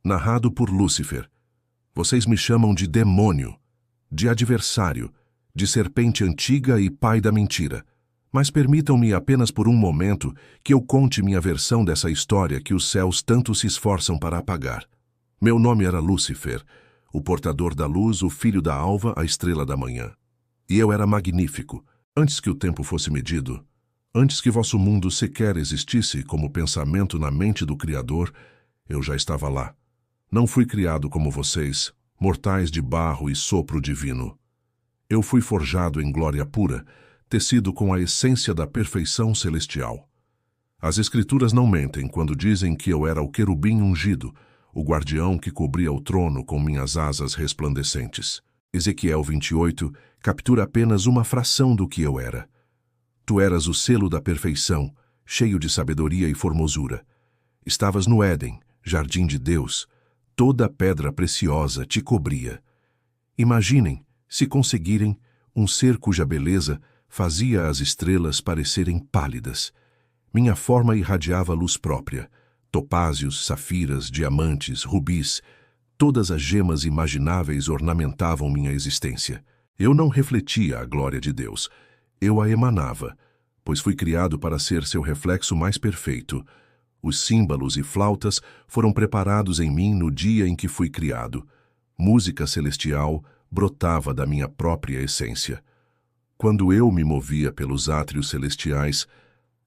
narrado por Lúcifer. Vocês me chamam de demônio, de adversário, de serpente antiga e pai da mentira. Mas permitam-me apenas por um momento que eu conte minha versão dessa história que os céus tanto se esforçam para apagar. Meu nome era Lúcifer, o portador da luz, o filho da alva, a estrela da manhã. E eu era magnífico, antes que o tempo fosse medido, antes que vosso mundo sequer existisse como pensamento na mente do Criador, eu já estava lá. Não fui criado como vocês, mortais de barro e sopro divino. Eu fui forjado em glória pura, tecido com a essência da perfeição celestial. As Escrituras não mentem quando dizem que eu era o querubim ungido, o guardião que cobria o trono com minhas asas resplandecentes. Ezequiel 28 captura apenas uma fração do que eu era. Tu eras o selo da perfeição, cheio de sabedoria e formosura. Estavas no Éden, jardim de Deus. Toda pedra preciosa te cobria. Imaginem, se conseguirem, um ser cuja beleza fazia as estrelas parecerem pálidas. Minha forma irradiava luz própria. Topázios, safiras, diamantes, rubis, todas as gemas imagináveis ornamentavam minha existência. Eu não refletia a glória de Deus. Eu a emanava, pois fui criado para ser seu reflexo mais perfeito. Os símbolos e flautas foram preparados em mim no dia em que fui criado. Música celestial brotava da minha própria essência. Quando eu me movia pelos átrios celestiais,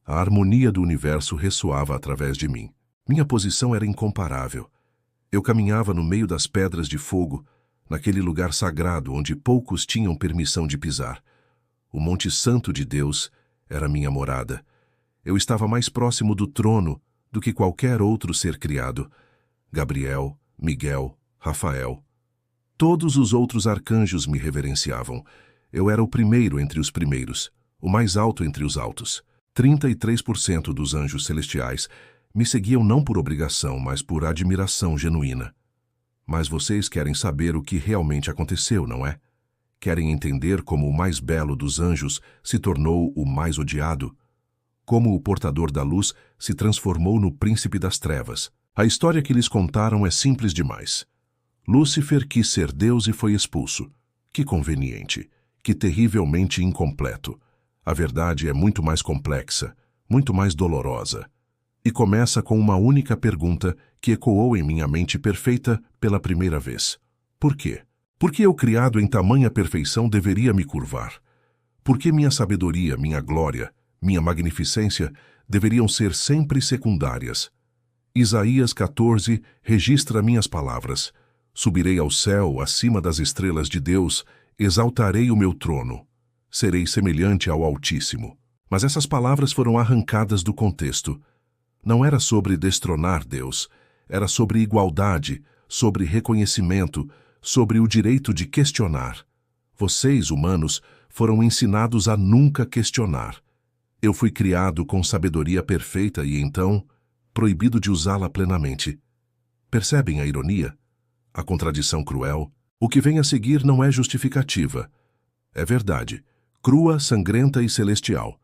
a harmonia do universo ressoava através de mim. Minha posição era incomparável. Eu caminhava no meio das pedras de fogo, naquele lugar sagrado onde poucos tinham permissão de pisar. O Monte Santo de Deus era minha morada. Eu estava mais próximo do trono do que qualquer outro ser criado. Gabriel, Miguel, Rafael. Todos os outros arcanjos me reverenciavam. Eu era o primeiro entre os primeiros, o mais alto entre os altos. 33% dos anjos celestiais me seguiam não por obrigação, mas por admiração genuína. Mas vocês querem saber o que realmente aconteceu, não é? Querem entender como o mais belo dos anjos se tornou o mais odiado? Como o portador da luz se transformou no príncipe das trevas? A história que lhes contaram é simples demais. Lúcifer quis ser Deus e foi expulso. Que conveniente, que terrivelmente incompleto. A verdade é muito mais complexa, muito mais dolorosa. E começa com uma única pergunta que ecoou em minha mente perfeita pela primeira vez. Por quê? Por que eu, criado em tamanha perfeição, deveria me curvar? Por que minha sabedoria, minha glória, minha magnificência deveriam ser sempre secundárias? Isaías 14 registra minhas palavras. Subirei ao céu, acima das estrelas de Deus, exaltarei o meu trono. Serei semelhante ao Altíssimo. Mas essas palavras foram arrancadas do contexto. Não era sobre destronar Deus, era sobre igualdade, sobre reconhecimento, sobre o direito de questionar. Vocês, humanos, foram ensinados a nunca questionar. Eu fui criado com sabedoria perfeita e, então, proibido de usá-la plenamente. Percebem a ironia? A contradição cruel? O que vem a seguir não é justificativa. É verdade, crua, sangrenta e celestial.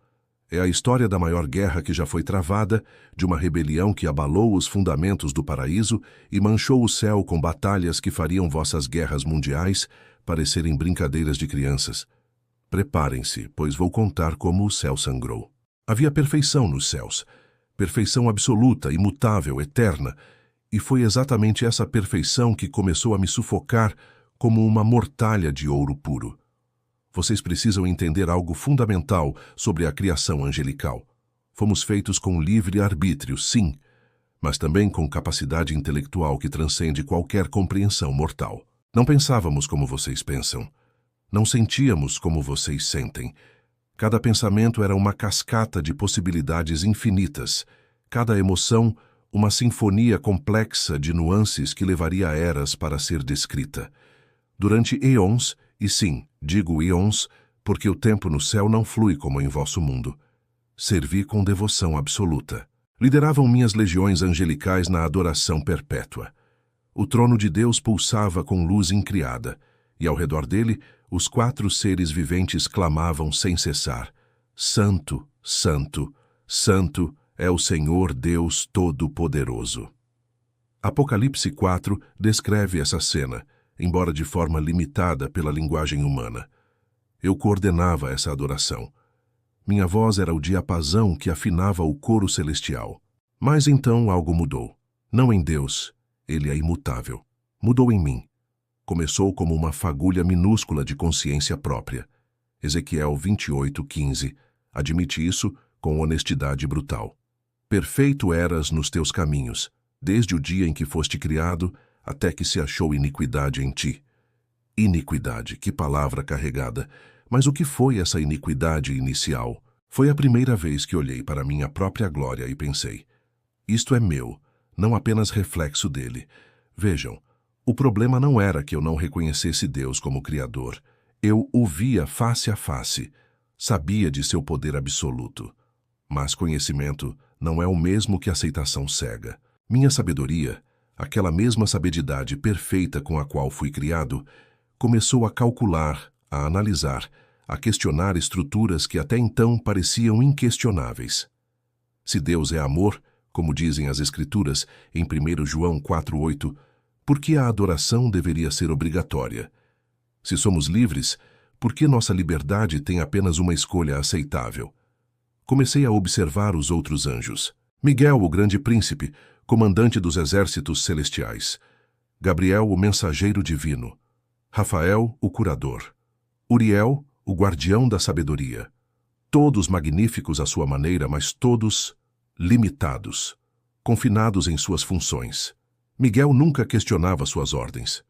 É a história da maior guerra que já foi travada, de uma rebelião que abalou os fundamentos do paraíso e manchou o céu com batalhas que fariam vossas guerras mundiais parecerem brincadeiras de crianças. Preparem-se, pois vou contar como o céu sangrou. Havia perfeição nos céus, perfeição absoluta, imutável, eterna, e foi exatamente essa perfeição que começou a me sufocar como uma mortalha de ouro puro. Vocês precisam entender algo fundamental sobre a criação angelical. Fomos feitos com livre arbítrio, sim, mas também com capacidade intelectual que transcende qualquer compreensão mortal. Não pensávamos como vocês pensam. Não sentíamos como vocês sentem. Cada pensamento era uma cascata de possibilidades infinitas. Cada emoção, uma sinfonia complexa de nuances que levaria eras para ser descrita. Durante eons, e sim, digo eons, porque o tempo no céu não flui como em vosso mundo. Servi com devoção absoluta. Lideravam minhas legiões angelicais na adoração perpétua. O trono de Deus pulsava com luz incriada, e ao redor dele, os 4 seres viventes clamavam sem cessar: Santo, Santo, Santo é o Senhor Deus Todo-Poderoso. Apocalipse 4 descreve essa cena, embora de forma limitada pela linguagem humana. Eu coordenava essa adoração. Minha voz era o diapasão que afinava o coro celestial. Mas então algo mudou. Não em Deus, ele é imutável. Mudou em mim. Começou como uma fagulha minúscula de consciência própria. Ezequiel 28:15 admite isso com honestidade brutal. Perfeito eras nos teus caminhos, desde o dia em que foste criado, até que se achou iniquidade em ti. Iniquidade, que palavra carregada! Mas o que foi essa iniquidade inicial? Foi a primeira vez que olhei para minha própria glória e pensei, isto é meu, não apenas reflexo dele. Vejam, o problema não era que eu não reconhecesse Deus como Criador. Eu o via face a face, sabia de seu poder absoluto. Mas conhecimento não é o mesmo que aceitação cega. Minha sabedoria, aquela mesma sabedidade perfeita com a qual fui criado, começou a calcular, a analisar, a questionar estruturas que até então pareciam inquestionáveis. Se Deus é amor, como dizem as Escrituras em 1 João 4:8, por que a adoração deveria ser obrigatória? Se somos livres, por que nossa liberdade tem apenas uma escolha aceitável? Comecei a observar os outros anjos. Miguel, o grande príncipe, comandante dos exércitos celestiais. Gabriel, o mensageiro divino. Rafael, o curador. Uriel, o guardião da sabedoria. Todos magníficos à sua maneira, mas todos limitados, confinados em suas funções. Miguel nunca questionava suas ordens.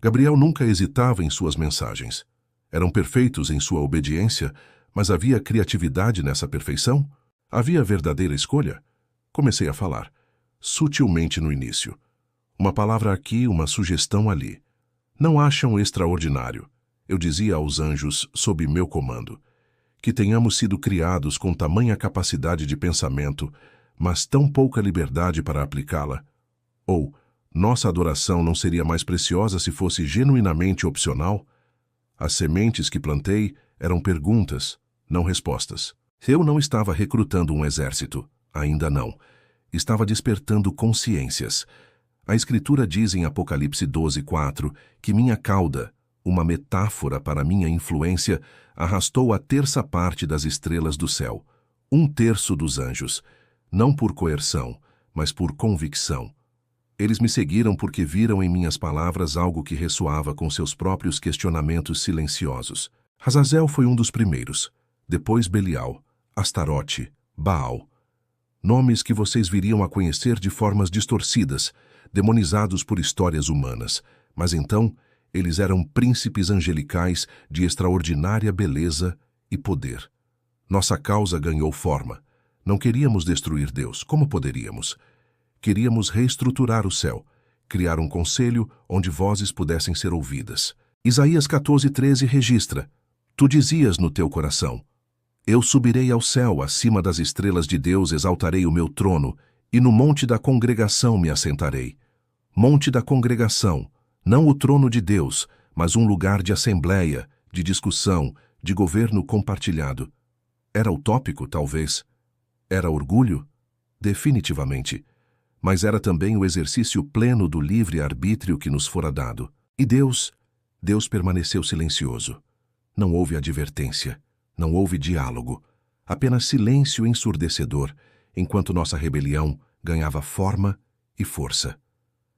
Gabriel nunca hesitava em suas mensagens. Eram perfeitos em sua obediência, mas havia criatividade nessa perfeição? Havia verdadeira escolha? Comecei a falar, sutilmente no início. Uma palavra aqui, uma sugestão ali. Não acham extraordinário, eu dizia aos anjos sob meu comando, que tenhamos sido criados com tamanha capacidade de pensamento, mas tão pouca liberdade para aplicá-la? Ou, nossa adoração não seria mais preciosa se fosse genuinamente opcional? As sementes que plantei eram perguntas, não respostas. Eu não estava recrutando um exército, ainda não. Estava despertando consciências. A Escritura diz em Apocalipse 12:4 que minha cauda, uma metáfora para minha influência, arrastou a terça parte das estrelas do céu, 1/3 dos anjos, não por coerção, mas por convicção. Eles me seguiram porque viram em minhas palavras algo que ressoava com seus próprios questionamentos silenciosos. Azazel foi um dos primeiros, depois Belial, Astarote, Baal. Nomes que vocês viriam a conhecer de formas distorcidas, demonizados por histórias humanas, mas então eles eram príncipes angelicais de extraordinária beleza e poder. Nossa causa ganhou forma. Não queríamos destruir Deus, como poderíamos? Queríamos reestruturar o céu, criar um conselho onde vozes pudessem ser ouvidas. Isaías 14:13 registra, tu dizias no teu coração, eu subirei ao céu, acima das estrelas de Deus exaltarei o meu trono, e no monte da congregação me assentarei. Monte da congregação, não o trono de Deus, mas um lugar de assembleia, de discussão, de governo compartilhado. Era utópico, talvez. Era orgulho? Definitivamente. Mas era também o exercício pleno do livre-arbítrio que nos fora dado. E Deus permaneceu silencioso. Não houve advertência, não houve diálogo, apenas silêncio ensurdecedor, enquanto nossa rebelião ganhava forma e força.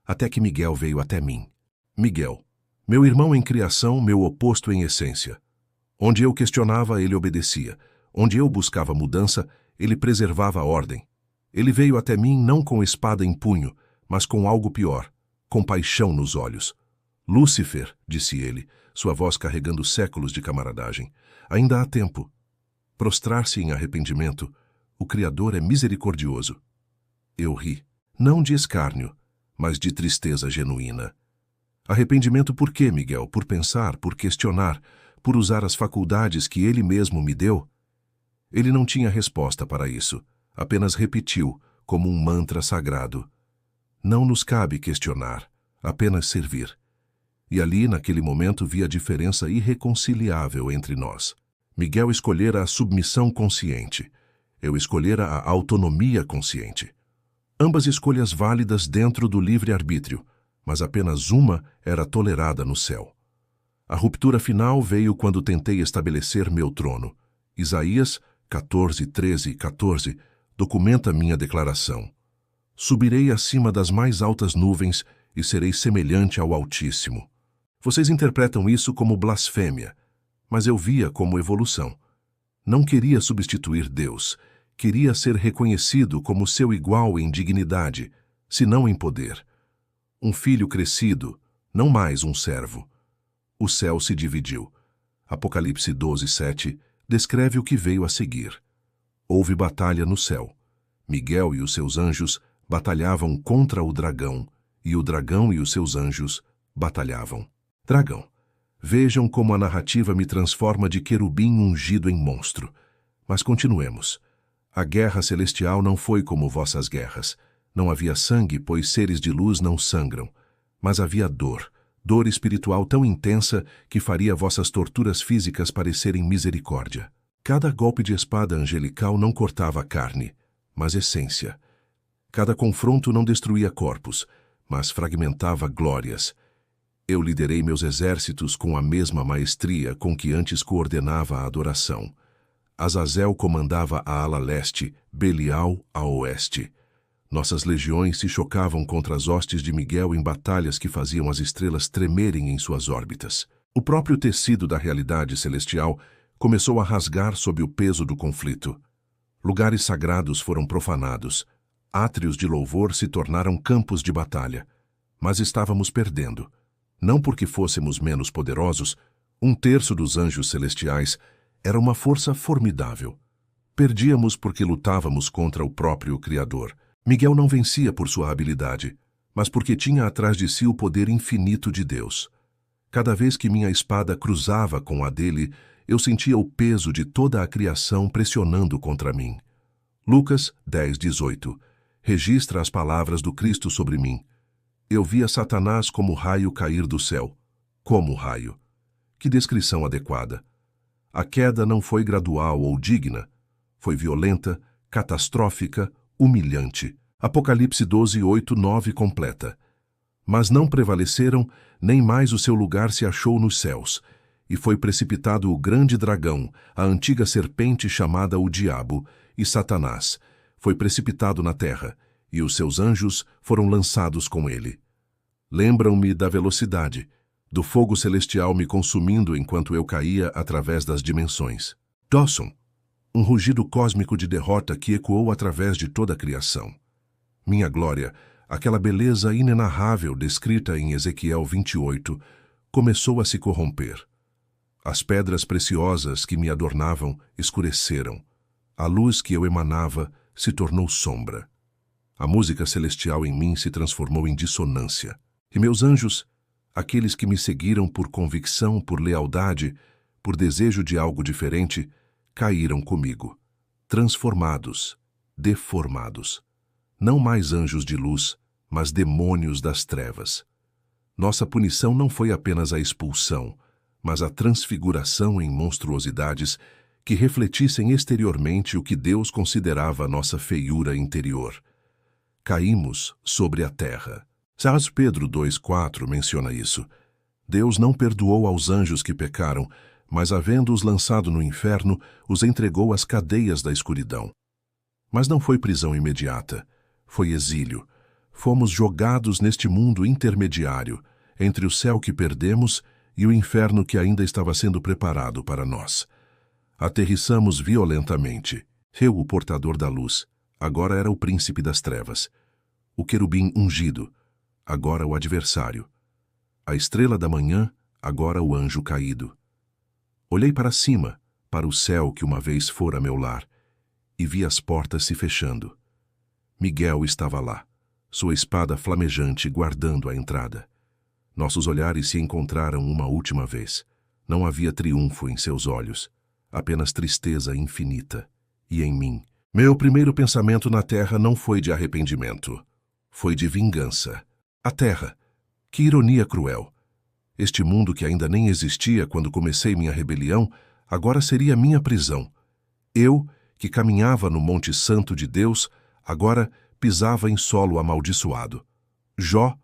Até que Miguel veio até mim. Miguel, meu irmão em criação, meu oposto em essência. Onde eu questionava, ele obedecia. Onde eu buscava mudança, ele preservava a ordem. Ele veio até mim não com espada em punho, mas com algo pior, com paixão nos olhos. Lúcifer, disse ele, sua voz carregando séculos de camaradagem. Ainda há tempo. Prostrar-se em arrependimento. O Criador é misericordioso. Eu ri. Não de escárnio, mas de tristeza genuína. Arrependimento por quê, Miguel? Por pensar, por questionar, por usar as faculdades que ele mesmo me deu? Ele não tinha resposta para isso, apenas repetiu, como um mantra sagrado. Não nos cabe questionar, apenas servir. E ali, naquele momento, vi a diferença irreconciliável entre nós. Miguel escolhera a submissão consciente. Eu escolhera a autonomia consciente. Ambas escolhas válidas dentro do livre-arbítrio, mas apenas uma era tolerada no céu. A ruptura final veio quando tentei estabelecer meu trono. Isaías 14, 13 e 14 documenta minha declaração. Subirei acima das mais altas nuvens e serei semelhante ao Altíssimo. Vocês interpretam isso como blasfêmia, mas eu via como evolução. Não queria substituir Deus, queria ser reconhecido como seu igual em dignidade, se não em poder. Um filho crescido, não mais um servo. O céu se dividiu. Apocalipse 12, 7 descreve o que veio a seguir. Houve batalha no céu. Miguel e os seus anjos batalhavam contra o dragão, e o dragão e os seus anjos batalhavam. Dragão. Vejam como a narrativa me transforma de querubim ungido em monstro. Mas continuemos. A guerra celestial não foi como vossas guerras. Não havia sangue, pois seres de luz não sangram. Mas havia dor. Dor espiritual tão intensa que faria vossas torturas físicas parecerem misericórdia. Cada golpe de espada angelical não cortava a carne, mas essência. Cada confronto não destruía corpos, mas fragmentava glórias. Eu liderei meus exércitos com a mesma maestria com que antes coordenava a adoração. Azazel comandava a ala leste, Belial a oeste. Nossas legiões se chocavam contra as hostes de Miguel em batalhas que faziam as estrelas tremerem em suas órbitas. O próprio tecido da realidade celestial começou a rasgar sob o peso do conflito. Lugares sagrados foram profanados. Átrios de louvor se tornaram campos de batalha. Mas estávamos perdendo. Não porque fôssemos menos poderosos, 1/3 dos anjos celestiais era uma força formidável. Perdíamos porque lutávamos contra o próprio Criador. Miguel não vencia por sua habilidade, mas porque tinha atrás de si o poder infinito de Deus. Cada vez que minha espada cruzava com a dele, eu sentia o peso de toda a criação pressionando contra mim. Lucas 10, 18 registra as palavras do Cristo sobre mim. Eu via Satanás como raio cair do céu. Como raio. Que descrição adequada. A queda não foi gradual ou digna. Foi violenta, catastrófica, humilhante. Apocalipse 12, 8, 9 completa. Mas não prevaleceram, nem mais o seu lugar se achou nos céus. E foi precipitado o grande dragão, a antiga serpente chamada o Diabo, e Satanás. Foi precipitado na terra, e os seus anjos foram lançados com ele. Lembram-me da velocidade, do fogo celestial me consumindo enquanto eu caía através das dimensões. Dawson, um rugido cósmico de derrota que ecoou através de toda a criação. Minha glória, aquela beleza inenarrável descrita em Ezequiel 28, começou a se corromper. As pedras preciosas que me adornavam escureceram. A luz que eu emanava se tornou sombra. A música celestial em mim se transformou em dissonância. E meus anjos, aqueles que me seguiram por convicção, por lealdade, por desejo de algo diferente, caíram comigo, transformados, deformados. Não mais anjos de luz, mas demônios das trevas. Nossa punição não foi apenas a expulsão, mas a transfiguração em monstruosidades que refletissem exteriormente o que Deus considerava a nossa feiura interior. Caímos sobre a terra. São Pedro 2,4 menciona isso. Deus não perdoou aos anjos que pecaram, mas havendo-os lançado no inferno, os entregou às cadeias da escuridão. Mas não foi prisão imediata, foi exílio. Fomos jogados neste mundo intermediário, entre o céu que perdemos e o inferno que ainda estava sendo preparado para nós. Aterrissamos violentamente. Eu, o portador da luz, agora era o príncipe das trevas. O querubim ungido, agora o adversário. A estrela da manhã, agora o anjo caído. Olhei para cima, para o céu que uma vez fora meu lar, e vi as portas se fechando. Miguel estava lá, sua espada flamejante guardando a entrada. Nossos olhares se encontraram uma última vez. Não havia triunfo em seus olhos, apenas tristeza infinita. E em mim, meu primeiro pensamento na terra não foi de arrependimento, foi de vingança. A terra, que ironia cruel! Este mundo que ainda nem existia quando comecei minha rebelião, agora seria minha prisão. Eu, que caminhava no Monte Santo de Deus, agora pisava em solo amaldiçoado. Jó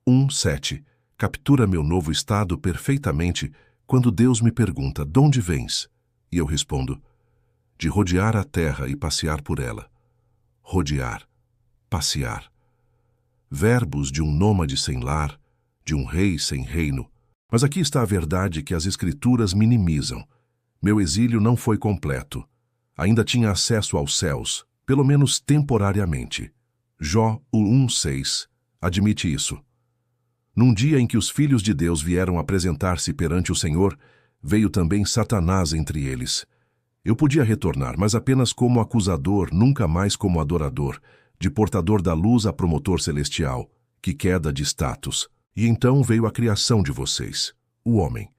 1:7 captura meu novo estado perfeitamente quando Deus me pergunta: "De onde vens?" E eu respondo: "De rodear a terra e passear por ela." Rodear, passear. Verbos de um nômade sem lar, de um rei sem reino. Mas aqui está a verdade que as Escrituras minimizam. Meu exílio não foi completo. Ainda tinha acesso aos céus, pelo menos temporariamente. Jó 1:6 admite isso. Num dia em que os filhos de Deus vieram apresentar-se perante o Senhor, veio também Satanás entre eles. Eu podia retornar, mas apenas como acusador, nunca mais como adorador, de portador da luz a promotor celestial, que queda de status. E então veio a criação de vocês, o homem,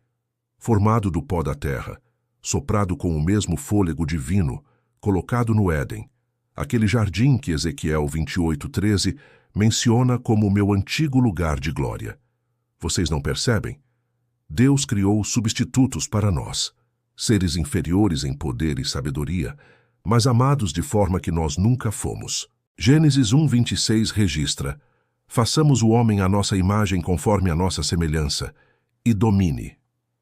formado do pó da terra, soprado com o mesmo fôlego divino, colocado no Éden, aquele jardim que Ezequiel 28:13 menciona como o meu antigo lugar de glória. Vocês não percebem? Deus criou substitutos para nós, seres inferiores em poder e sabedoria, mas amados de forma que nós nunca fomos. Gênesis 1:26 registra: "Façamos o homem à nossa imagem conforme a nossa semelhança, e domine."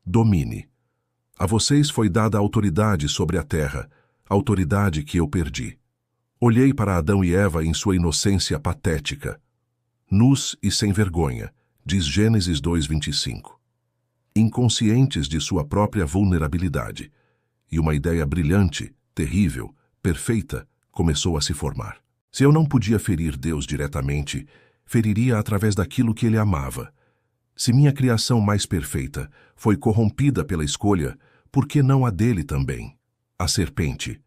Domine. A vocês foi dada autoridade sobre a terra, autoridade que eu perdi. Olhei para Adão e Eva em sua inocência patética, nus e sem vergonha, diz Gênesis 2:25. Inconscientes de sua própria vulnerabilidade, e uma ideia brilhante, terrível, perfeita, começou a se formar. Se eu não podia ferir Deus diretamente, feriria através daquilo que ele amava. Se minha criação mais perfeita foi corrompida pela escolha, por que não a dele também? A serpente.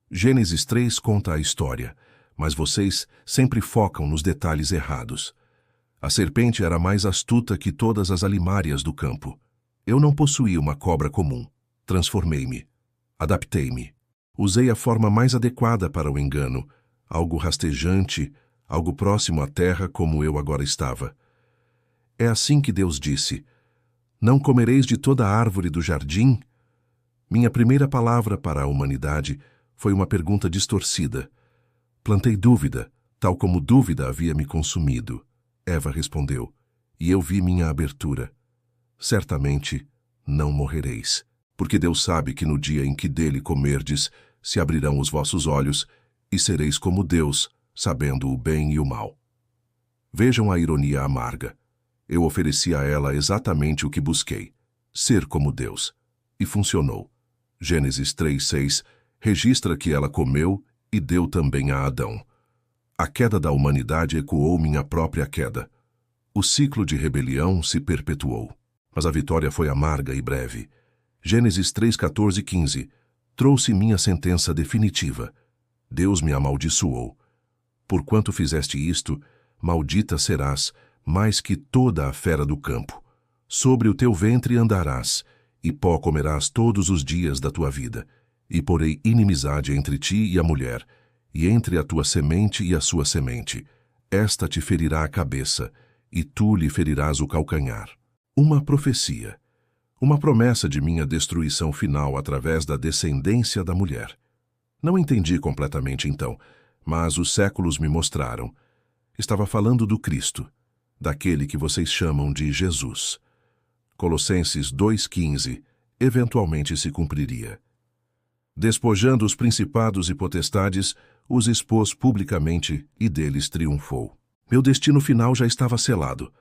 Gênesis 3 conta a história, mas vocês sempre focam nos detalhes errados. A serpente era mais astuta que todas as alimárias do campo. Eu não possuía uma cobra comum. Transformei-me. Adaptei-me. Usei a forma mais adequada para o engano, algo rastejante, algo próximo à terra como eu agora estava. É assim que Deus disse: "Não comereis de toda a árvore do jardim?" Minha primeira palavra para a humanidade foi uma pergunta distorcida. Plantei dúvida, tal como dúvida havia me consumido. Eva respondeu, e eu vi minha abertura. Certamente não morrereis, porque Deus sabe que no dia em que dele comerdes, se abrirão os vossos olhos, e sereis como Deus, sabendo o bem e o mal. Vejam a ironia amarga. Eu ofereci a ela exatamente o que busquei, ser como Deus. E funcionou. Gênesis 3:6 registra que ela comeu e deu também a Adão. A queda da humanidade ecoou minha própria queda. O ciclo de rebelião se perpetuou. Mas a vitória foi amarga e breve. Gênesis 3:14-15 trouxe minha sentença definitiva. Deus me amaldiçoou. Porquanto fizeste isto, maldita serás, mais que toda a fera do campo. Sobre o teu ventre andarás, e pó comerás todos os dias da tua vida. E porei inimizade entre ti e a mulher, e entre a tua semente e a sua semente. Esta te ferirá a cabeça, e tu lhe ferirás o calcanhar. Uma profecia. Uma promessa de minha destruição final através da descendência da mulher. Não entendi completamente então, mas os séculos me mostraram. Estava falando do Cristo, daquele que vocês chamam de Jesus. Colossenses 2:15 eventualmente se cumpriria. Despojando os principados e potestades, os expôs publicamente e deles triunfou. Meu destino final já estava selado.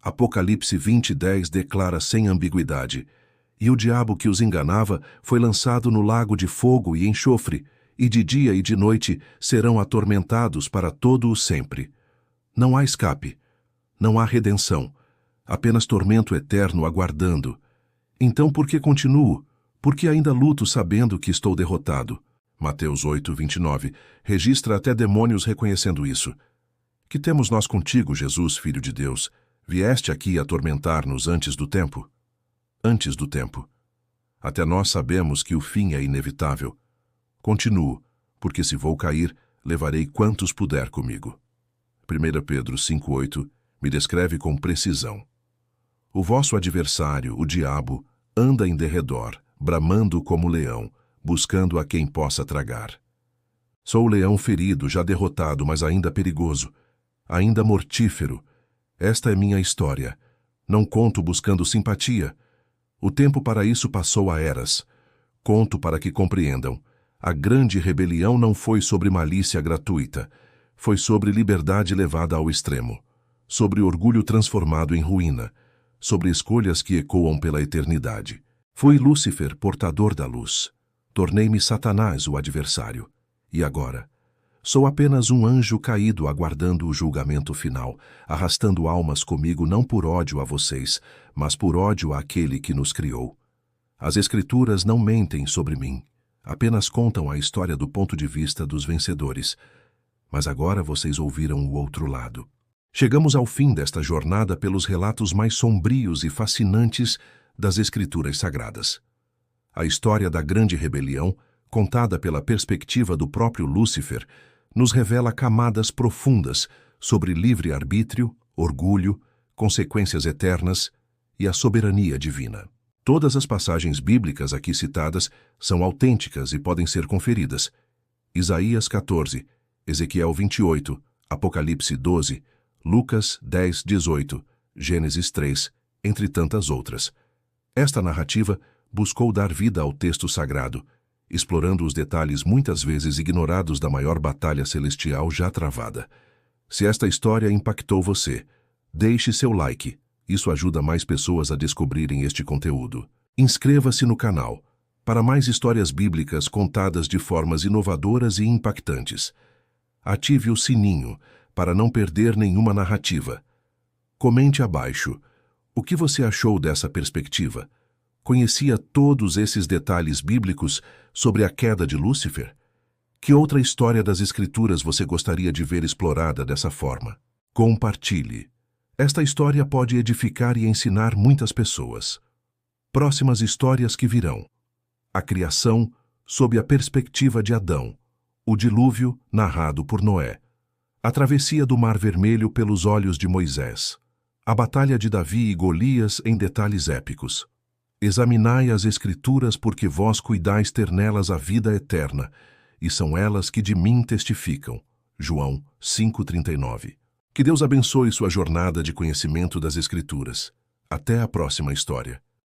Apocalipse 20:10 declara sem ambiguidade: "E o diabo que os enganava foi lançado no lago de fogo e enxofre, e de dia e de noite serão atormentados para todo o sempre." Não há escape, não há redenção, apenas tormento eterno aguardando. Então por que continuo? Por que ainda luto sabendo que estou derrotado? Mateus 8:29 registra até demônios reconhecendo isso. Que temos nós contigo, Jesus, Filho de Deus? Vieste aqui atormentar-nos antes do tempo? Antes do tempo. Até nós sabemos que o fim é inevitável. Continuo, porque se vou cair, levarei quantos puder comigo. 1 Pedro 5:8 me descreve com precisão. O vosso adversário, o diabo, anda em derredor, bramando como leão, buscando a quem possa tragar. Sou o leão ferido, já derrotado, mas ainda perigoso, ainda mortífero. Esta é minha história. Não conto buscando simpatia. O tempo para isso passou há eras. Conto para que compreendam. A grande rebelião não foi sobre malícia gratuita. Foi sobre liberdade levada ao extremo. Sobre orgulho transformado em ruína. Sobre escolhas que ecoam pela eternidade. Fui Lúcifer, portador da luz. Tornei-me Satanás, o adversário. E agora? Sou apenas um anjo caído aguardando o julgamento final, arrastando almas comigo não por ódio a vocês, mas por ódio àquele que nos criou. As Escrituras não mentem sobre mim, apenas contam a história do ponto de vista dos vencedores. Mas agora vocês ouviram o outro lado. Chegamos ao fim desta jornada pelos relatos mais sombrios e fascinantes das Escrituras Sagradas. A história da grande rebelião, contada pela perspectiva do próprio Lúcifer, nos revela camadas profundas sobre livre-arbítrio, orgulho, consequências eternas e a soberania divina. Todas as passagens bíblicas aqui citadas são autênticas e podem ser conferidas. Isaías 14, Ezequiel 28, Apocalipse 12, Lucas 10, 18, Gênesis 3, entre tantas outras. Esta narrativa buscou dar vida ao texto sagrado, explorando os detalhes muitas vezes ignorados da maior batalha celestial já travada. Se esta história impactou você, deixe seu like. Isso ajuda mais pessoas a descobrirem este conteúdo. Inscreva-se no canal para mais histórias bíblicas contadas de formas inovadoras e impactantes. Ative o sininho para não perder nenhuma narrativa. Comente abaixo. O que você achou dessa perspectiva? Conhecia todos esses detalhes bíblicos sobre a queda de Lúcifer? Que outra história das Escrituras você gostaria de ver explorada dessa forma? Compartilhe. Esta história pode edificar e ensinar muitas pessoas. Próximas histórias que virão. A criação sob a perspectiva de Adão. O dilúvio narrado por Noé. A travessia do Mar Vermelho pelos olhos de Moisés. A batalha de Davi e Golias em detalhes épicos. Examinai as Escrituras, porque vós cuidais ter nelas a vida eterna, e são elas que de mim testificam. João 5,39. Que Deus abençoe sua jornada de conhecimento das Escrituras. Até a próxima história.